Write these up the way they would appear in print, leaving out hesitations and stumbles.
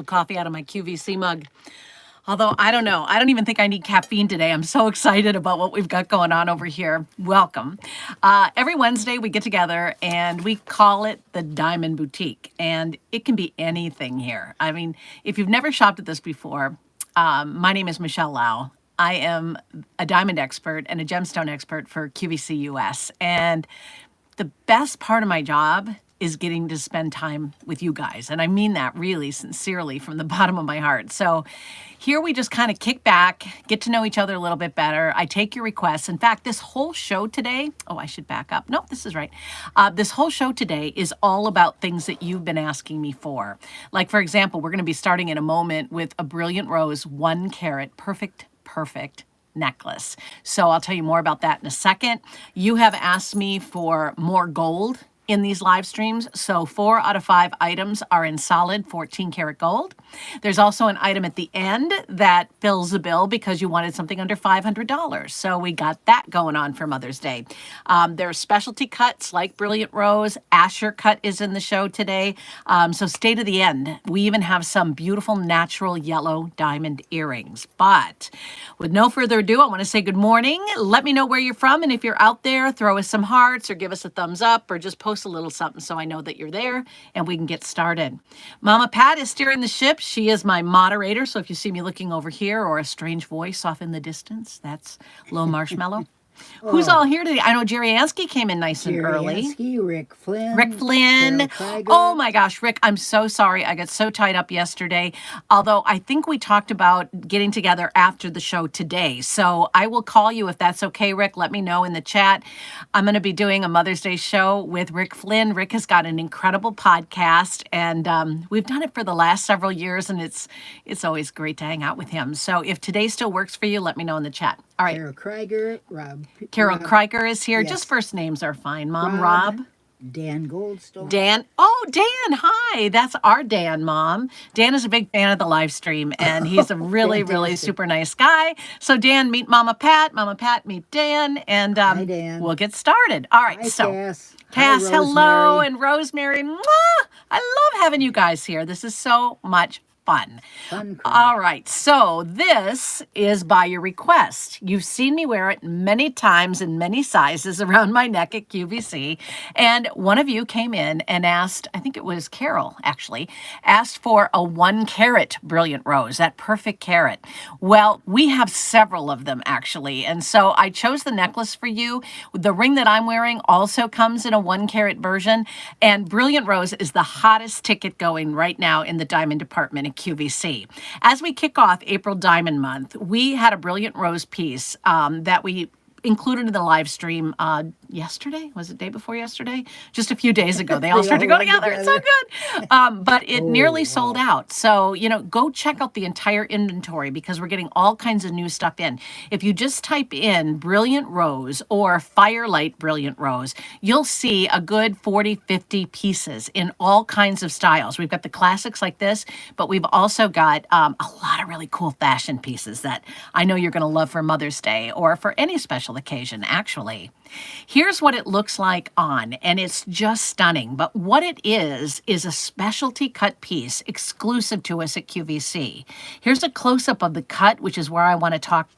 Coffee out of my QVC mug. Although I don't know, I don't even think I need caffeine today. I'm so excited about what we've got going on over here. Welcome. Every Wednesday we get together and we call it the Diamond Boutique, and it can be anything here. I mean, if you've never shopped at this before, my name is Michele Lau. I am a diamond expert and a gemstone expert for QVC US, and the best part of my job is getting to spend time with you guys. And I mean that really sincerely from the bottom of my heart. So here we just kind of kick back, get to know each other a little bit better. I take your requests. In fact, this whole show today, I should back up. Nope, this is right. This whole show today is all about things that you've been asking me for. Like, for example, we're going to be starting in a moment with a Brilliant Rose 1 carat perfect necklace. So I'll tell you more about that in a second. You have asked me for more gold in these live streams. So 4 out of 5 items are in solid 14 karat gold. There's also an item at the end that fills the bill because you wanted something under $500. So we got that going on for Mother's Day. There are specialty cuts like Brilliant Rose. Asher cut is in the show today. So stay to the end. We even have some beautiful natural yellow diamond earrings. But with no further ado, I want to say good morning. Let me know where you're from. And if you're out there, throw us some hearts or give us a thumbs up or just post a little something so I know that you're there and we can get started. Mama Pat is steering the ship. She is my moderator. So if you see me looking over here or a strange voice off in the distance, that's Low Marshmallow. Who's all here today? I know Jerry Ansky came in nice and early. Ansky, Rick Flynn. Rick Flynn. Oh my gosh, Rick, I'm so sorry. I got so tied up yesterday. Although I think we talked about getting together after the show today. So I will call you if that's okay, Rick. Let me know in the chat. I'm going to be doing a Mother's Day show with Rick Flynn. Rick has got an incredible podcast, and we've done it for the last several years, and it's always great to hang out with him. So if today still works for you, let me know in the chat. All right. Carol Krieger, Rob. Carol Krieger is here. Yes. Just first names are fine, Mom. Rob. Dan Goldstone. Dan. Oh, Dan. Hi. That's our Dan, Mom. Dan is a big fan of the live stream, and he's a really super nice guy. So, Dan, meet Mama Pat. Mama Pat, meet Dan. And Hi, Dan. We'll get started. All right. Hi, so, Cass. Cass, Hi, hello. Rosemary. And Rosemary. Mwah! I love having you guys here. This is so much fun. All right, so this is by your request. You've seen me wear it many times in many sizes around my neck at QVC, and one of you came in and asked, I think it was Carol actually, asked for a 1 carat Brilliant Rose, that perfect carat. Well, we have several of them actually, and so I chose the necklace for you. The ring that I'm wearing also comes in a 1 carat version, and Brilliant Rose is the hottest ticket going right now in the diamond department at QVC. As we kick off April Diamond Month, we had a Brilliant Rose piece that we included in the live stream yesterday. Was it day before yesterday? Just a few days ago. They all start to go together. It's so good. But it nearly sold out. So, go check out the entire inventory because we're getting all kinds of new stuff in. If you just type in Brilliant Rose or Firelight Brilliant Rose, you'll see a good 40, 50 pieces in all kinds of styles. We've got the classics like this, but we've also got a lot of really cool fashion pieces that I know you're going to love for Mother's Day or for any special occasion, actually. Here's what it looks like on, and it's just stunning. But what it is a specialty cut piece exclusive to us at QVC. Here's a close-up of the cut, which is where I want to talk,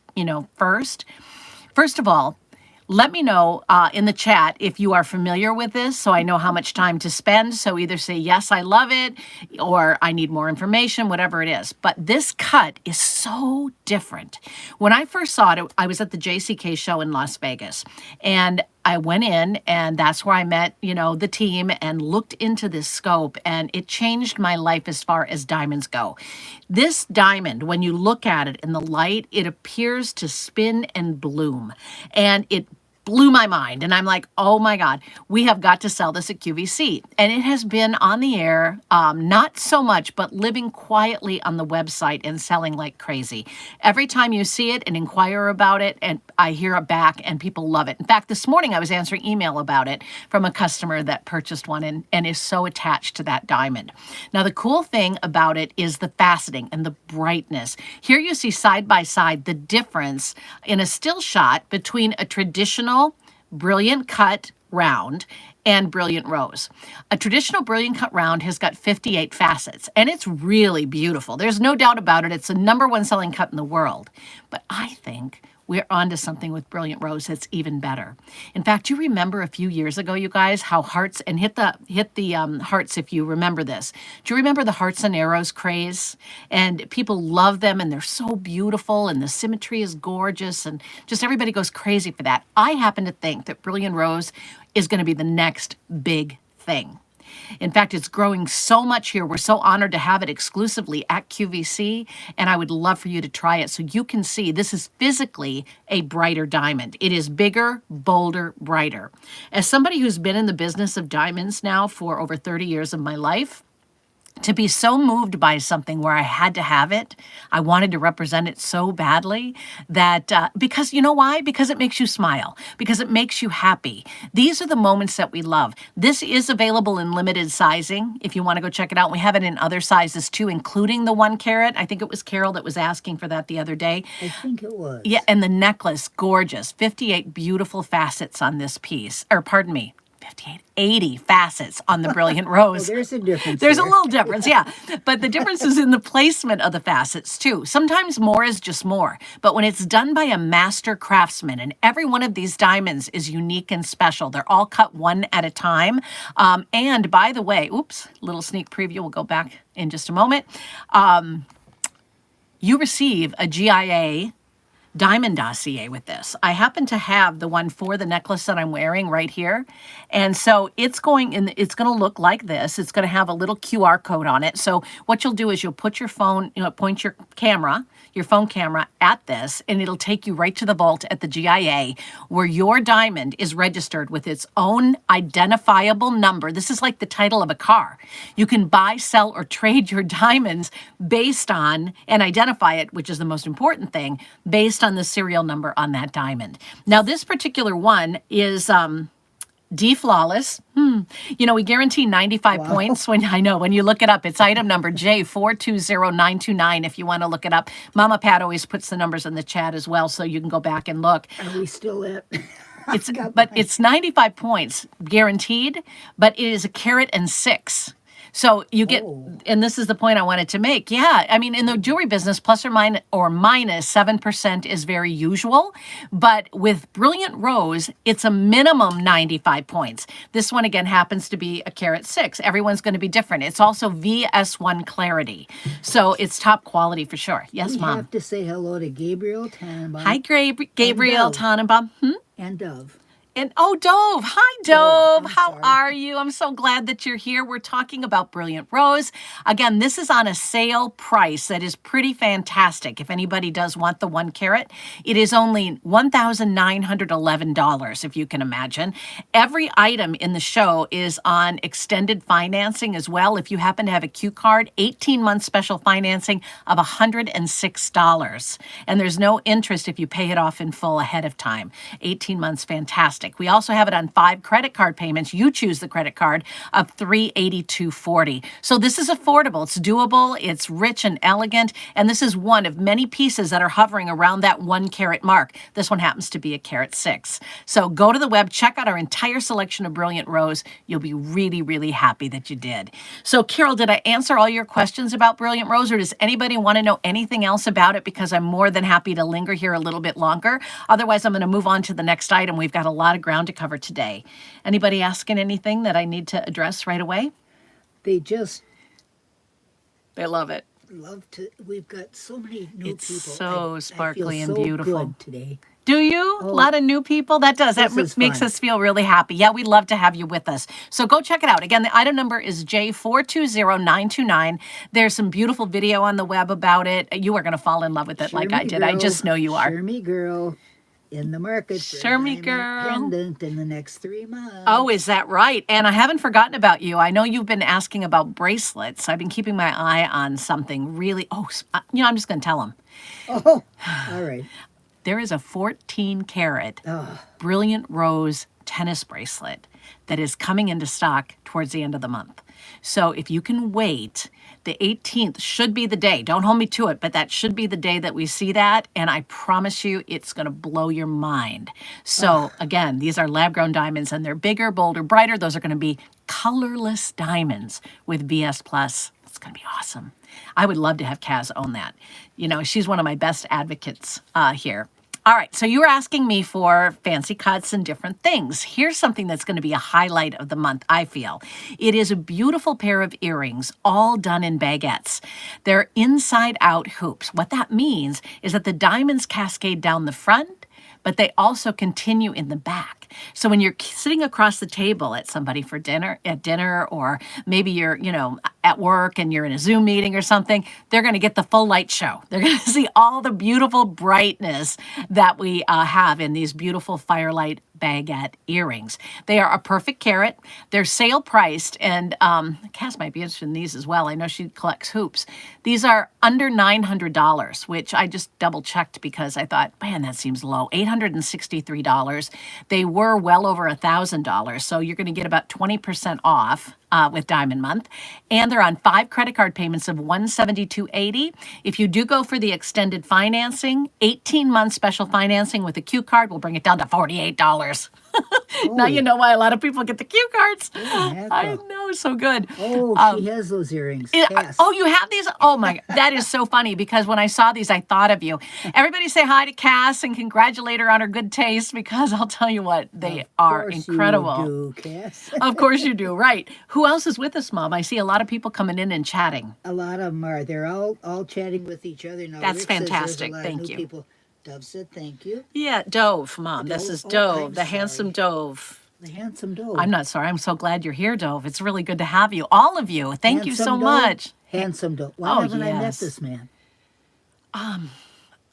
first. First of all, let me know in the chat if you are familiar with this so I know how much time to spend. So either say, yes, I love it, or I need more information, whatever it is. But this cut is so different. When I first saw it, I was at the JCK show in Las Vegas. And I went in, and that's where I met, the team and looked into this scope, and it changed my life as far as diamonds go. This diamond, when you look at it in the light, it appears to spin and bloom, and it blew my mind. And I'm like, oh my God, we have got to sell this at QVC. And it has been on the air, not so much, but living quietly on the website and selling like crazy. Every time you see it and inquire about it, and I hear it back and people love it. In fact, this morning I was answering email about it from a customer that purchased one and is so attached to that diamond. Now, the cool thing about it is the faceting and the brightness. Here you see side by side the difference in a still shot between a traditional brilliant cut round and Brilliant Rose. A traditional brilliant cut round has got 58 facets, and it's really beautiful. There's no doubt about it. It's the #1 selling cut in the world. But I think we're onto something with Brilliant Rose that's even better. In fact, you remember a few years ago, you guys, how hearts, and hit the hearts if you remember this. Do you remember the hearts and arrows craze? And people love them, and they're so beautiful, and the symmetry is gorgeous, and just everybody goes crazy for that. I happen to think that Brilliant Rose is going to be the next big thing. In fact, it's growing so much here. We're so honored to have it exclusively at QVC, and I would love for you to try it so you can see this is physically a brighter diamond. It is bigger, bolder, brighter. As somebody who's been in the business of diamonds now for over 30 years of my life, to be so moved by something where I had to have it, I wanted to represent it so badly that, because you know why? Because it makes you smile, because it makes you happy. These are the moments that we love. This is available in limited sizing if you want to go check it out. We have it in other sizes too, including the 1 carat. I think it was Carol that was asking for that the other day. I think it was. Yeah, and the necklace, gorgeous. 58 beautiful facets on this piece, or pardon me, 58, 80 facets on the Brilliant Rose. Well, there's a difference. There's there. a little difference, yeah. But the difference is in the placement of the facets, too. Sometimes more is just more. But when it's done by a master craftsman, and every one of these diamonds is unique and special, they're all cut one at a time. And by the way, oops, little sneak preview. We'll go back in just a moment. You receive a GIA diamond dossier with this. I happen to have the one for the necklace that I'm wearing right here. And so it's going to look like this. It's going to have a little QR code on it. So what you'll do is you'll put your phone, point your phone camera at this, and it'll take you right to the vault at the GIA where your diamond is registered with its own identifiable number. This is like the title of a car. You can buy, sell, or trade your diamonds based on, and identify it, which is the most important thing, based on the serial number on that diamond. Now, this particular one is D flawless. We guarantee 95 points when you look it up. It's item number J420929 if you want to look it up. Mama Pat always puts the numbers in the chat as well, so you can go back and look. Are we still at? It's 95 points guaranteed, but it is a carat and 6. So you get, and this is the point I wanted to make. Yeah, I mean, in the jewelry business, plus or minus 7% is very usual. But with Brilliant Rose, it's a minimum 95 points. This one, again, happens to be a carat 6. Everyone's going to be different. It's also VS1 clarity. So it's top quality for sure. Yes, Mom. We have to say hello to Gabriel Tannenbaum. Hi, Gabriel Tannenbaum. And Dove. And Dove. Hi, Dove. How are you? I'm so glad that you're here. We're talking about Brilliant Rose. Again, this is on a sale price that is pretty fantastic. If anybody does want the 1 carat, it is only $1,911, if you can imagine. Every item in the show is on extended financing as well. If you happen to have a Q card, 18-month special financing of $106. And there's no interest if you pay it off in full ahead of time. 18 months, fantastic. We also have it on 5 credit card payments. You choose the credit card of $382.40. So this is affordable. It's doable. It's rich and elegant. And this is one of many pieces that are hovering around that 1 carat mark. This one happens to be a carat 6. So go to the web, check out our entire selection of Brilliant Rose. You'll be really, really happy that you did. So Carol, did I answer all your questions about Brilliant Rose, or does anybody want to know anything else about it? Because I'm more than happy to linger here a little bit longer. Otherwise, I'm going to move on to the next item. We've got a lot of ground to cover today. Anybody asking anything that I need to address right away? They love it. love to. We've got so many new it's people. So sparkly I feel and so beautiful good today. Do you? A lot of new people? That makes us feel really happy. Yeah, we'd love to have you with us. So go check it out. Again, the item number is J420929. There's some beautiful video on the web about it. You are going to fall in love with it like I did. I just know you are. Sure me, girl. In the market for Sure a me, diamond girl. pendant in the next 3 months. Oh, is that right? And I haven't forgotten about you. I know you've been asking about bracelets. I've been keeping my eye on something really. I'm just going to tell them. Oh, all right. There is a 14 karat Brilliant Rose tennis bracelet that is coming into stock towards the end of the month. So if you can wait, the 18th should be the day. Don't hold me to it, but that should be the day that we see that. And I promise you, it's going to blow your mind. So again, these are lab-grown diamonds, and they're bigger, bolder, brighter. Those are going to be colorless diamonds with VS Plus. It's going to be awesome. I would love to have Kaz own that. You know, she's one of my best advocates here. All right, so you were asking me for fancy cuts and different things. Here's something that's going to be a highlight of the month, I feel. It is a beautiful pair of earrings, all done in baguettes. They're inside-out hoops. What that means is that the diamonds cascade down the front, but they also continue in the back. So when you're sitting across the table at somebody for dinner, or maybe you're, you know, at work and you're in a Zoom meeting or something, they're going to get the full light show. They're going to see all the beautiful brightness that we have in these beautiful firelight baguette earrings. They are a perfect carat. They're sale priced, and Cass might be interested in these as well. I know she collects hoops. These are under $900, which I just double checked because I thought, man, that seems low. $863. They were well over $1,000, so you're going to get about 20% off with Diamond Month. And they're on 5 credit card payments of $172.80. If you do go for the extended financing, 18-month special financing with a Q card will bring it down to $48. Now you know why a lot of people get the Q cards. I know, so good. Oh, she has those earrings. Yes. Oh, you have these? Oh my, that is so funny because when I saw these, I thought of you. Everybody say hi to Cass and congratulate her on her good taste because I'll tell you what, they are incredible. Of course you do, Cass. Of course you do, right. Who else is with us, Mom? I see a lot of people coming in and chatting. A lot of them are. They're all chatting with each other now. That's Rick says fantastic. there's a lot of Thank new you. People. Dove said thank you. Yeah, Dove, Mom. This is Oh, Dove, I'm the handsome sorry. Dove. The handsome Dove. I'm not sorry. I'm so glad you're here, Dove. It's really good to have you. All of you. Thank you so Handsome Dove? much. Handsome Dove. Why haven't I met yes. this man?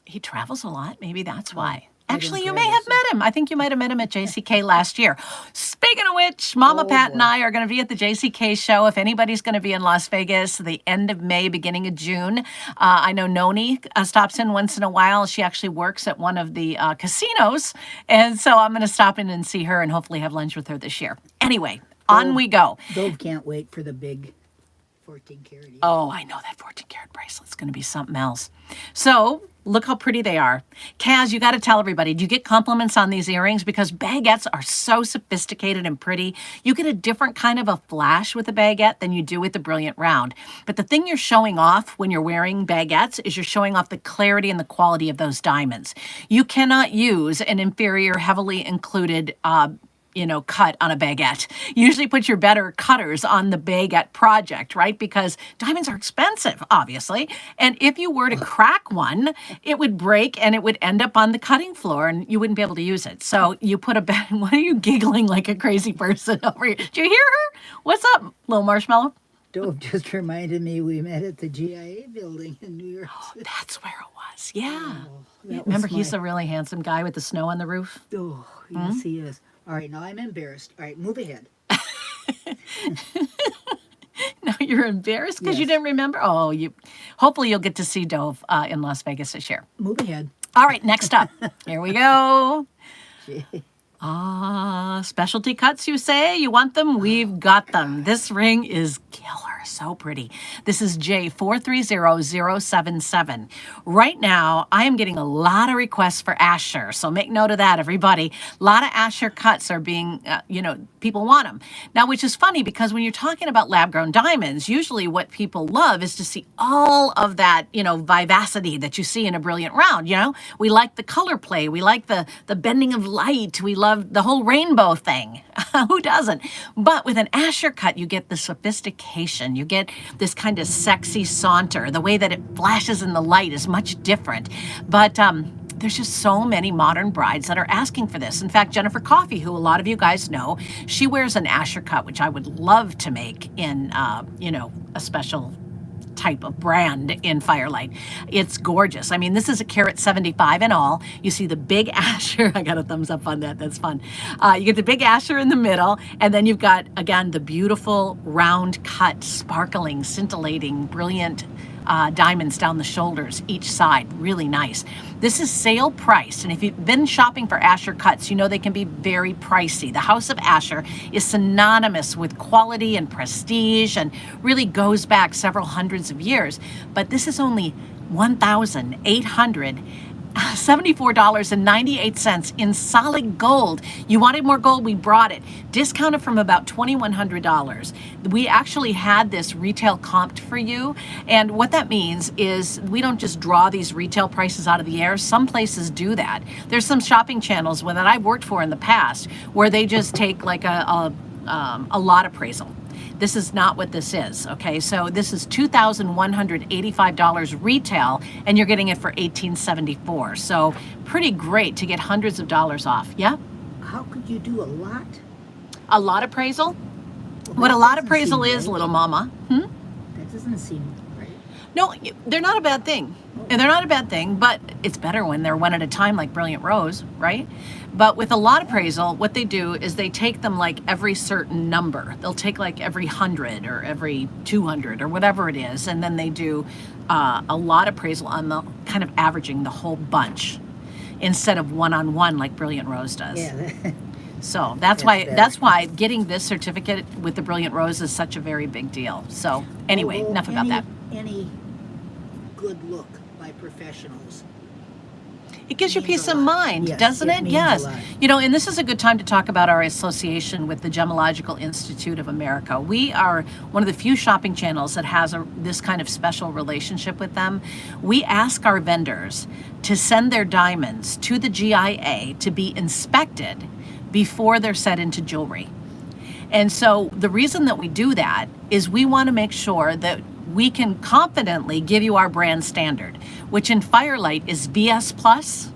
He travels a lot. Maybe that's why. I Actually, didn't you may travel, have so- met him. I think you might have met him at JCK last year. Speaking of which, Mama Oh, Pat and boy. I are going to be at the JCK show. If anybody's going to be in Las Vegas, the end of May, beginning of June. I know Noni stops in once in a while. She actually works at one of the casinos. And so I'm going to stop in and see her and hopefully have lunch with her this year. Anyway, on we go. Dove can't wait for the big 14 karat. Oh, I know that 14 karat bracelet's going to be something else. So look how pretty they are. Kaz, you got to tell everybody, do you get compliments on these earrings? Because baguettes are so sophisticated and pretty. You get a different kind of a flash with a baguette than you do with the brilliant round. But the thing you're showing off when you're wearing baguettes is you're showing off the clarity and the quality of those diamonds. You cannot use an inferior, heavily included cut on a baguette. Usually put your better cutters on the baguette project, right? Because diamonds are expensive, obviously. And if you were to crack one, it would break and it would end up on the cutting floor and you wouldn't be able to use it. So you put why are you giggling like a crazy person over here? Do you hear her? What's up, little marshmallow? Dove just reminded me we met at the GIA building in New York. That's where it was. Yeah. That was Remember, he's my- a really handsome guy with the snow on the roof. Oh, yes, he is. All right, now I'm embarrassed. All right, move ahead. No, you're embarrassed because you Yes. didn't remember? Oh, hopefully you'll get to see Dove in Las Vegas this year. Move ahead. All right, next up. Here we go. Gee. Specialty cuts, you say? You want them? We've got them. This ring is killer. So pretty. This is J430077. Right now, I am getting a lot of requests for Asher. So make note of that, everybody. A lot of Asher cuts are being, people want them. Now, which is funny because when you're talking about lab-grown diamonds, usually what people love is to see all of that, vivacity that you see in a brilliant round, We like the color play. We like the bending of light. We love the whole rainbow thing. Who doesn't? But with an Asher cut, you get the sophistication. You get this kind of sexy saunter. The way that it flashes in the light is much different. But there's just so many modern brides that are asking for this. In fact, Jennifer Coffey, who a lot of you guys know, she wears an Asher cut, which I would love to make in, a special type of brand in Firelight. It's gorgeous. I mean, this is a carat 75 in all. You see the big Asher. I got a thumbs up on that. That's fun. You get the big Asher in the middle, and then you've got, again, the beautiful round cut, sparkling, scintillating, brilliant diamonds down the shoulders, each side, really nice. This is sale priced, and if you've been shopping for Asher cuts, you know they can be very pricey. The House of Asher is synonymous with quality and prestige and really goes back several hundreds of years, but this is only $1,874.98 in solid gold. You wanted more gold, we brought it. Discounted from about $2,100. We actually had this retail comped for you, and what that means is we don't just draw these retail prices out of the air. Some places do that. There's some shopping channels that I've worked for in the past where they just take like a lot appraisal. This is not what this is, okay? So this is $2,185 retail, and you're getting it for $1,874. So pretty great to get hundreds of dollars off, yeah? How could you do a lot? A lot appraisal? Well, What a that lot doesn't appraisal seem is, right. little mama. That doesn't seem right. No, they're not a bad thing. And they're not a bad thing, but it's better when they're one at a time like Brilliant Rose, right? But with a lot appraisal, what they do is they take them like every certain number. They'll take like every 100 or every 200 or whatever it is, and then they do a lot appraisal on the kind of averaging the whole bunch instead of one-on-one like Brilliant Rose does. Yeah. So That's that's better. why getting this certificate with the Brilliant Rose is such a very big deal. So anyway, Although enough about that. Any good look by professionals. It gives you means peace a of lot. mind, Yes, doesn't it it? means a Yes. lot. You know, and this is a good time to talk about our association with the Gemological Institute of America. We are one of the few shopping channels that has this kind of special relationship with them. We ask our vendors to send their diamonds to the GIA to be inspected before they're set into jewelry. And so the reason that we do that is we want to make sure that we can confidently give you our brand standard, which in Firelight is VS Plus.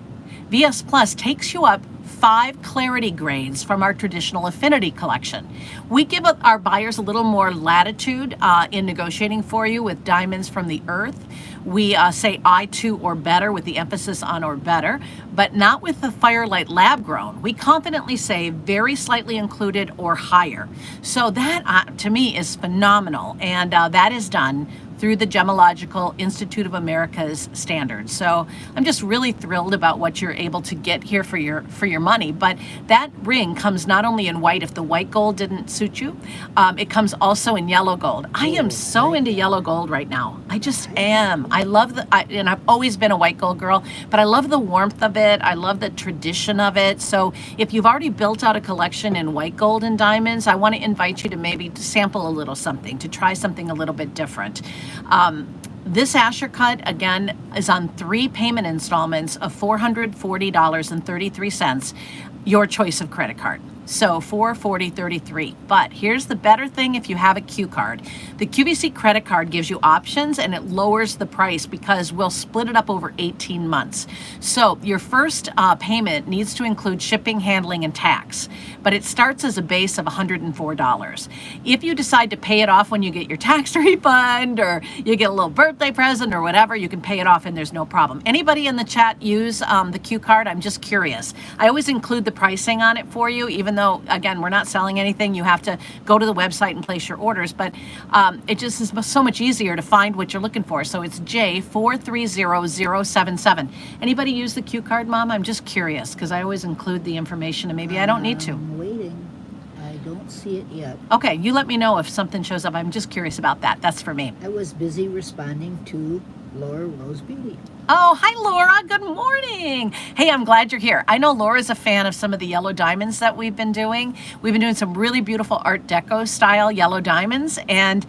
VS Plus takes you up 5 clarity grades from our traditional affinity collection. We give our buyers a little more latitude in negotiating for you with diamonds from the earth. We say I2 or better with the emphasis on or better, but not with the Firelight lab grown. We confidently say very slightly included or higher. So that to me is phenomenal, and that is done through the Gemological Institute of America's standards. So I'm just really thrilled about what you're able to get here for your money. But that ring comes not only in white if the white gold didn't suit you, it comes also in yellow gold. I am so into yellow gold right now. I just am. I love and I've always been a white gold girl, but I love the warmth of it. I love the tradition of it. So if you've already built out a collection in white gold and diamonds, I want to invite you to maybe sample a little something, to try something a little bit different. This Asher cut, again, is on 3 payment installments of $440.33, your choice of credit card. So $440.33. But here's the better thing if you have a Q card. The QVC credit card gives you options, and it lowers the price because we'll split it up over 18 months. So your first payment needs to include shipping, handling, and tax, but it starts as a base of $104. If you decide to pay it off when you get your tax refund, or you get a little birthday present or whatever, you can pay it off and there's no problem. Anybody in the chat use the Q card? I'm just curious. I always include the pricing on it for you, even though, again, we're not selling anything. You have to go to the website and place your orders, but it just is so much easier to find what you're looking for. So it's J430077. Anybody use the Q card, Mom? I'm just curious because I always include the information, and maybe I don't need to. I'm waiting. I don't see it yet. Okay, you let me know if something shows up. I'm just curious about that. That's for me. I was busy responding to Laura Rose Beauty. Oh, hi, Laura. Good morning. Hey, I'm glad you're here. I know Laura's a fan of some of the yellow diamonds that we've been doing. We've been doing some really beautiful Art Deco style yellow diamonds. And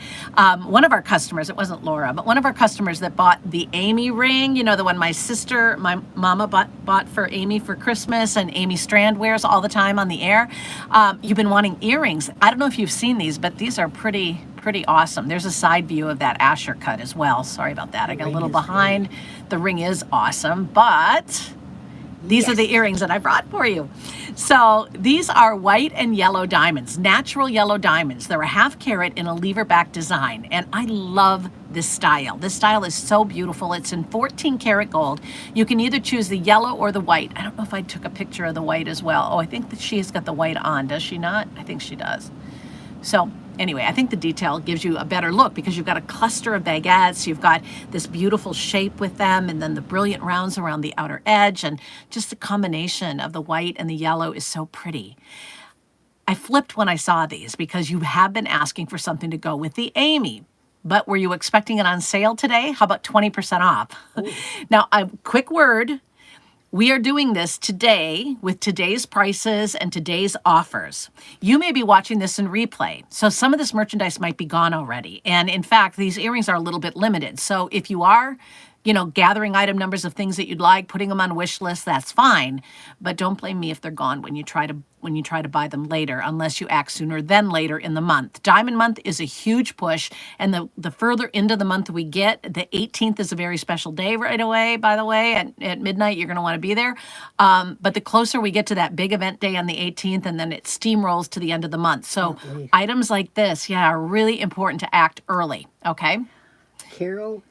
one of our customers, it wasn't Laura, but one of our customers that bought the Amy ring, you know, the one my mama bought for Amy for Christmas, and Amy Strand wears all the time on the air. You've been wanting earrings. I don't know if you've seen these, but these are pretty awesome. There's a side view of that Asher cut as well. Sorry about that. I got a little behind. The ring is awesome, but these are the earrings that I brought for you. So these are white and yellow diamonds, natural yellow diamonds. They're a 1/2 carat in a lever back design, and I love this style. This style is so beautiful. It's in 14 karat gold. You can either choose the yellow or the white. I don't know if I took a picture of the white as well. Oh, I think that she's got the white on. Does she not? I think she does. So anyway, I think the detail gives you a better look because you've got a cluster of baguettes, you've got this beautiful shape with them, and then the brilliant rounds around the outer edge, and just the combination of the white and the yellow is so pretty. I flipped when I saw these because you have been asking for something to go with the Amy. But were you expecting it on sale today? How about 20% off? Now, a quick word. We are doing this today with today's prices and today's offers. You may be watching this in replay, so some of this merchandise might be gone already. And in fact, these earrings are a little bit limited. So if you are, gathering item numbers of things that you'd like, putting them on a wish list, that's fine. But don't blame me if they're gone when you try to buy them later, unless you act sooner than later in the month. Diamond month is a huge push, and the further into the month we get, the 18th is a very special day right away, by the way. At midnight, you're going to want to be there. But the closer we get to that big event day on the 18th, and then it steamrolls to the end of the month. So items like this, are really important to act early, okay? Carol.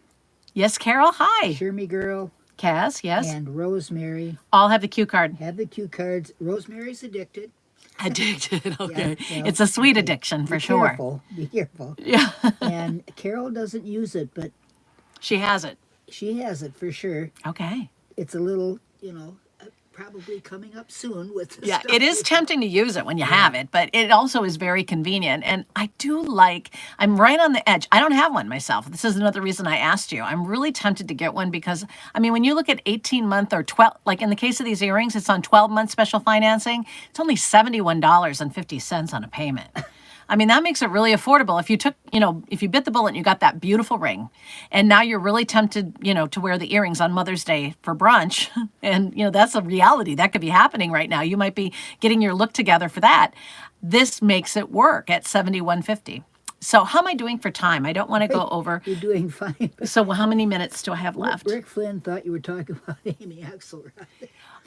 Yes, Carol, hi. Shermy Girl. Cass, yes. And Rosemary. All have the cue card. Have the cue cards. Rosemary's addicted. Addicted, okay. Yeah, it's a sweet addiction for sure. Be careful. Yeah. And Carol doesn't use it, but she has it. She has it for sure. Okay. It's a little, probably coming up soon with the stuff. It is tempting to use it when you have it, but it also is very convenient. And I do I'm right on the edge. I don't have one myself. This is another reason I asked you. I'm really tempted to get one because, when you look at 18-month or 12, like in the case of these earrings, it's on 12-month special financing. It's only $71.50 on a payment. That makes it really affordable. If you took, if you bit the bullet and you got that beautiful ring, and now you're really tempted, to wear the earrings on Mother's Day for brunch, and, that's a reality that could be happening right now. You might be getting your look together for that. This makes it work at $71.50. So how am I doing for time? I don't want to go over. You're doing fine. So how many minutes do I have left? Rick Flynn thought you were talking about Amy Axelrod.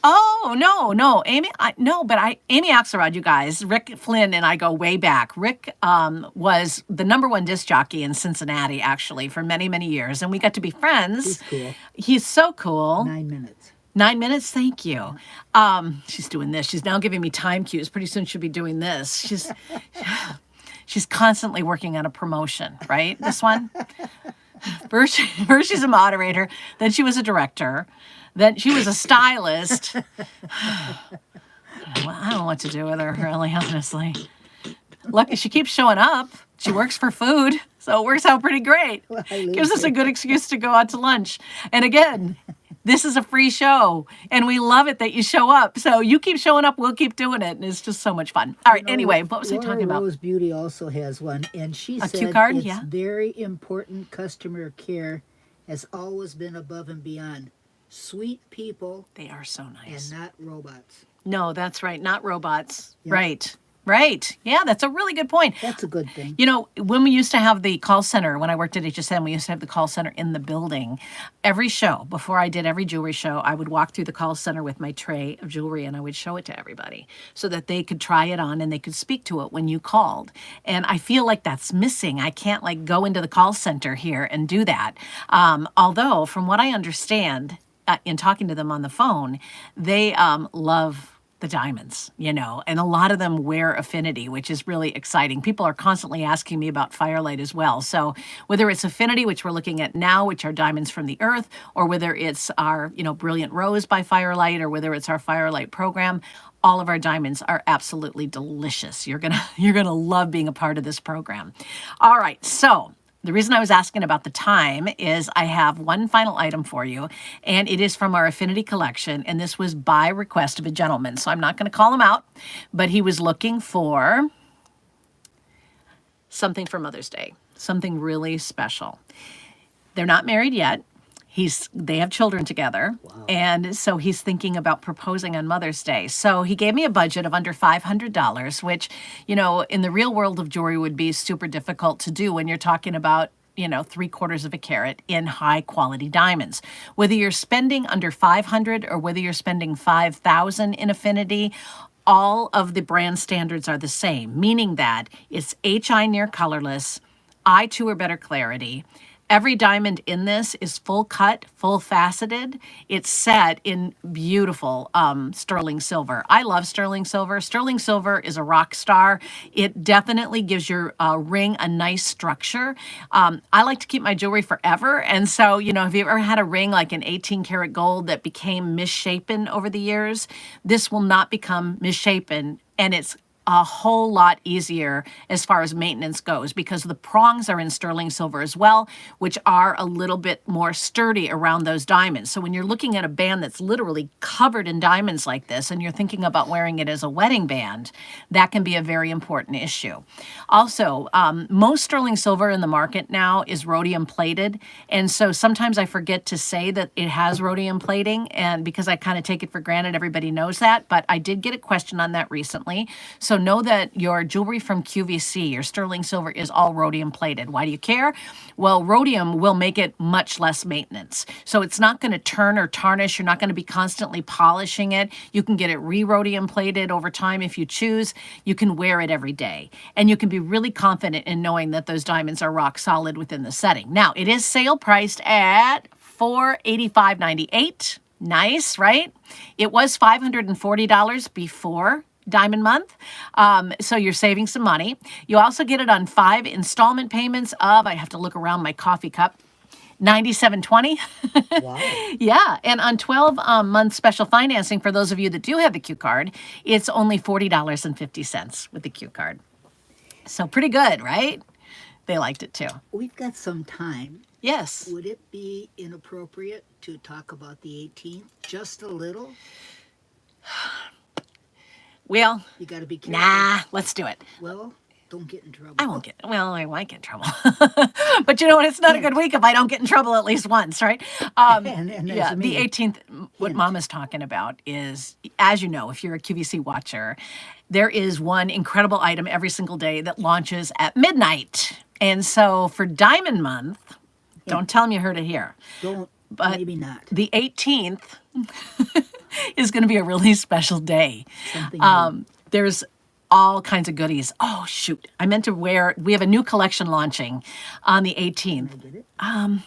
Oh, no, Amy Axelrod, you guys, Rick Flynn and I go way back. Rick was the -- disc jockey in Cincinnati, actually, for many, many years. And we got to be friends. He's cool. He's so cool. 9 minutes. 9 minutes, thank you. She's doing this. She's now giving me time cues. Pretty soon she'll be doing this. She's constantly working on a promotion, right? This one? First she's a moderator. Then she was a director. Then she was a stylist. I don't know what to do with her, really, honestly. Lucky she keeps showing up. She works for food, so it works out pretty great. Well, gives us a good excuse to go out to lunch. And again, this is a free show, and we love it that you show up. So you keep showing up, we'll keep doing it, and it's just so much fun. All right, anyway, what was I talking about? Rose Beauty also has one, and she said cue card? it's very important. Customer care has always been above and beyond. Sweet people. They are so nice. And not robots. No, that's right, not robots. Yep. Right. Yeah, that's a really good point. That's a good thing. When we used to have the call center, when I worked at HSN, we used to have the call center in the building. Every show, before I did every jewelry show, I would walk through the call center with my tray of jewelry and I would show it to everybody so that they could try it on and they could speak to it when you called. And I feel like that's missing. I can't go into the call center here and do that. Although, from what I understand, in talking to them on the phone, they love the diamonds, and a lot of them wear affinity, which is really exciting. People are constantly asking me about Firelight as well. So whether it's affinity, which we're looking at now, which are diamonds from the earth, or whether it's our, Brilliant Rose by Firelight, or whether it's our Firelight program, all of our diamonds are absolutely delicious. You're gonna love being a part of this program. All right, so the reason I was asking about the time is I have one final item for you, and it is from our Affinity collection, and this was by request of a gentleman, so I'm not going to call him out, but he was looking for something for Mother's Day, something really special. They're not married yet. They have children together. Wow. And so he's thinking about proposing on Mother's Day. So he gave me a budget of under $500, which, in the real world of jewelry would be super difficult to do when you're talking about, 3/4 of a carat in high quality diamonds. Whether you're spending under $500 or whether you're spending $5,000 in affinity, all of the brand standards are the same, meaning that it's HI near colorless, I2 or better clarity, Every diamond in this is full cut, full faceted. It's set in beautiful sterling silver. I love sterling silver. Sterling silver is a rock star. It definitely gives your ring a nice structure. I like to keep my jewelry forever. And so, you know, have you ever had a ring like an 18 karat gold that became misshapen over the years? This will not become misshapen, and it's a whole lot easier as far as maintenance goes because the prongs are in sterling silver as well, which are a little bit more sturdy around those diamonds. So when you're looking at a band that's literally covered in diamonds like this and you're thinking about wearing it as a wedding band, that can be a very important issue. Also, most sterling silver in the market now is rhodium plated. And so sometimes I forget to say that it has rhodium plating, and because I kind of take it for granted, everybody knows that. But I did get a question on that recently. So know that your jewelry from QVC, your sterling silver, is all rhodium plated. Why do you care? Well, rhodium will make it much less maintenance. So it's not going to turn or tarnish. You're not going to be constantly polishing it. You can get it re-rhodium plated over time if you choose. You can wear it every day. And you can be really confident in knowing that those diamonds are rock solid within the setting. Now, it is sale priced at $485.98. Nice, right? It was $540 before Diamond Month. So you're saving some money. You also get it on 5 installment payments of, I have to look around my coffee cup, $97.20. Wow. Yeah, and on 12 month special financing for those of you that do have the Q card, it's only $40.50 with the Q card. So pretty good, right? They liked it too. We've got some time. Yes. Would it be inappropriate to talk about the 18th just a little? Well, You got to be careful. nah, let's do it. Well, don't get in trouble. I won't get, well, I might get in trouble. But you know what? It's not a good week if I don't get in trouble at least once, right? And Yeah, there's the me. 18th, what Mama's talking about is, as you know, if you're a QVC watcher, there is one incredible item every single day that launches at midnight. And so for Diamond Month, don't tell them you heard it here. Don't, But maybe not. the 18th is going to be a really special day. Something new. There's all kinds of goodies. Oh, shoot. I meant to wear, we have a new collection launching on the 18th. Get it?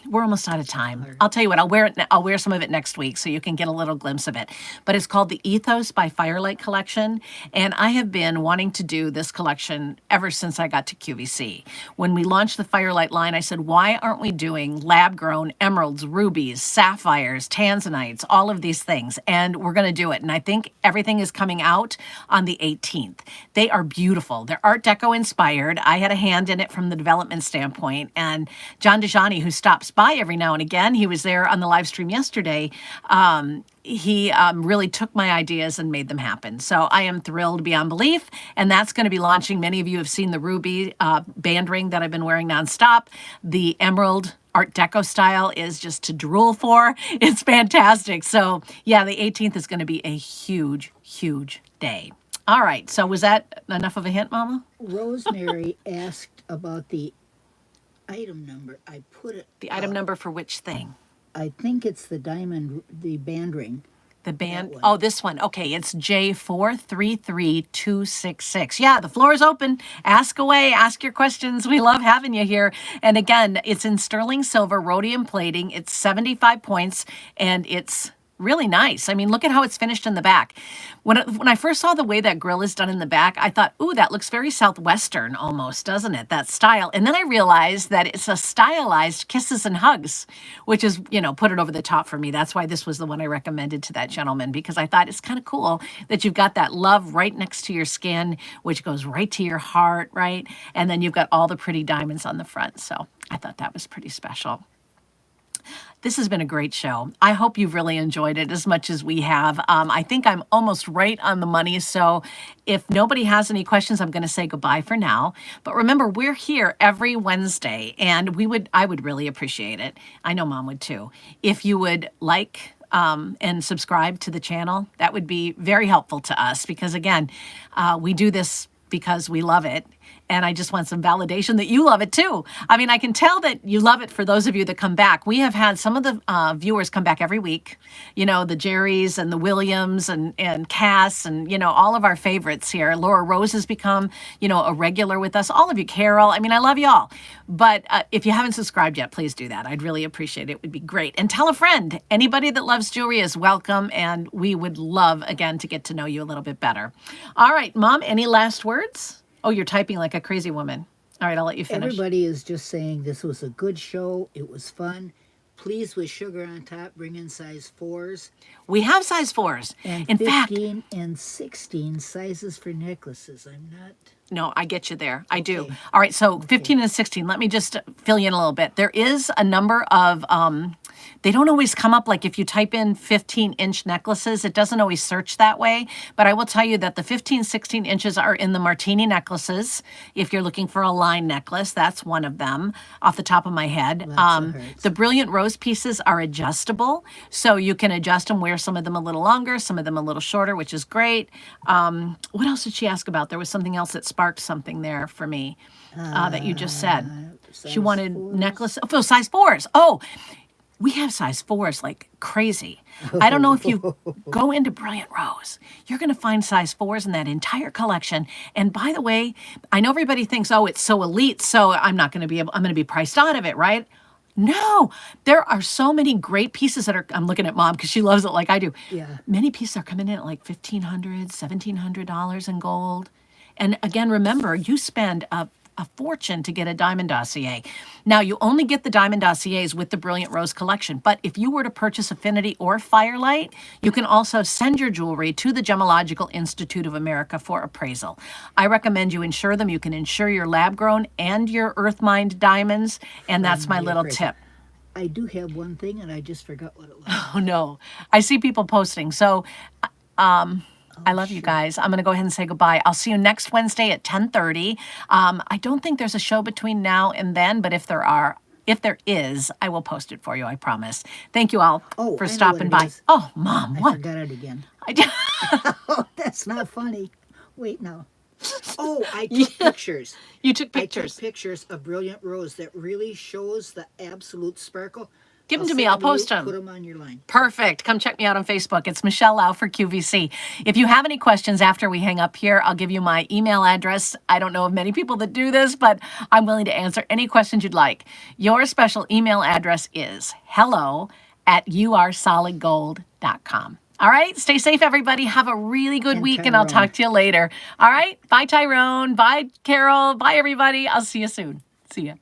We're almost out of time. I'll tell you what, I'll wear some of it next week so you can get a little glimpse of it. But it's called the Ethos by Firelight collection. And I have been wanting to do this collection ever since I got to QVC. When we launched the Firelight line, I said, why aren't we doing lab-grown emeralds, rubies, sapphires, tanzanites, all of these things? And we're going to do it. And I think everything is coming out on the 18th. They are beautiful. They're Art Deco inspired. I had a hand in it from the development standpoint. And John DeJani, who stops by every now and again, he was there on the live stream yesterday. He really took my ideas and made them happen. So I am thrilled beyond belief. And that's going to be launching. Many of you have seen the ruby band ring that I've been wearing nonstop. The emerald Art Deco style is just to drool for. It's fantastic. So yeah, the 18th is going to be a huge, huge day. All right. So was that enough of a hint, Mama? Rosemary asked about the item number. I put it. The item number for which thing? I think it's the diamond, the band ring. The band. one. Oh, this one. Okay. It's J433266. Yeah, the floor is open. Ask away. Ask your questions. We love having you here. And again, it's in sterling silver, rhodium plating. It's 75 points and it's really nice. I mean, look at how it's finished in the back. When I first saw the way that grill is done in the back, I thought, ooh, that looks very Southwestern almost, doesn't it? That style. And then I realized that it's a stylized kisses and hugs, which is, you know, put it over the top for me. That's why this was the one I recommended to that gentleman, because I thought it's kind of cool that you've got that love right next to your skin, which goes right to your heart, right? And then you've got all the pretty diamonds on the front. So I thought that was pretty special. This has been a great show. I hope you've really enjoyed it as much as we have. I think I'm almost right on the money. So if nobody has any questions, I'm going to say goodbye for now. But remember, we're here every Wednesday, and I would really appreciate it. I know Mom would too. If you would like and subscribe to the channel, that would be very helpful to us because, again, we do this because we love it. And I just want some validation that you love it too. I mean, I can tell that you love it for those of you that come back. We have had some of the viewers come back every week. You know, the Jerrys and the Williams and Cass and, you know, all of our favorites here. Laura Rose has become, you know, a regular with us. All of you, Carol. I mean, I love y'all. But if you haven't subscribed yet, please do that. I'd really appreciate it. It would be great. And tell a friend. Anybody that loves jewelry is welcome. And we would love, again, to get to know you a little bit better. All right, Mom, any last words? Oh, you're typing like a crazy woman. All right, I'll let you finish. Everybody is just saying this was a good show. It was fun. Please, with sugar on top, bring in size 4s. We have size 4s. And in 15 and 16 sizes for necklaces. I'm not... No, I get you there. I do. All right, so 15 and 16. Let me just fill you in a little bit. There is a number of, they don't always come up, like if you type in 15-inch necklaces, it doesn't always search that way. But I will tell you that the 15, 16 inches are in the martini necklaces. If you're looking for a line necklace, that's one of them off the top of my head. The Brilliant Rose pieces are adjustable, so you can adjust them, wear some of them a little longer, some of them a little shorter, which is great. What else did she ask about? There was something else that sparked something there for me that you just said. She wanted necklace. Oh, size 4s. Oh, we have size 4s like crazy. I don't know if you go into Brilliant Rose, you're going to find size 4s in that entire collection. And by the way, I know everybody thinks, oh, it's so elite, so I'm not going to be able, I'm going to be priced out of it, right? No, there are so many great pieces that are, I'm looking at Mom because she loves it like I do. Yeah. Many pieces are coming in at like $1,500, $1,700 in gold. And again, remember, you spend a fortune to get a diamond dossier. Now, you only get the diamond dossiers with the Brilliant Rose collection, but if you were to purchase Affinity or Firelight, you can also send your jewelry to the Gemological Institute of America for appraisal. I recommend you insure them. You can insure your lab-grown and your earth-mined diamonds, and that's my little tip. I do have one thing, and I just forgot what it was. Oh, no. I see people posting. So, I love you guys. I'm going to go ahead and say goodbye. I'll see you next Wednesday at 10:30. I don't think there's a show between now and then, but if there is, I will post it for you, I promise. Thank you all for stopping by. Oh, Mom, what? I forgot it again. I did. Oh, that's not funny. Wait, no. Oh, I took pictures. You took pictures. I took pictures of Brilliant Rose that really shows the absolute sparkle. Give them to me. I'll post them. Put them on your line. Perfect. Come check me out on Facebook. It's Michele Lau for QVC. If you have any questions after we hang up here, I'll give you my email address. I don't know of many people that do this, but I'm willing to answer any questions you'd like. Your special email address is hello@ursolidgold.com. All right. Stay safe, everybody. Have a really good week, and I'll talk to you later. All right. Bye, Tyrone. Bye, Carol. Bye, everybody. I'll see you soon. See ya.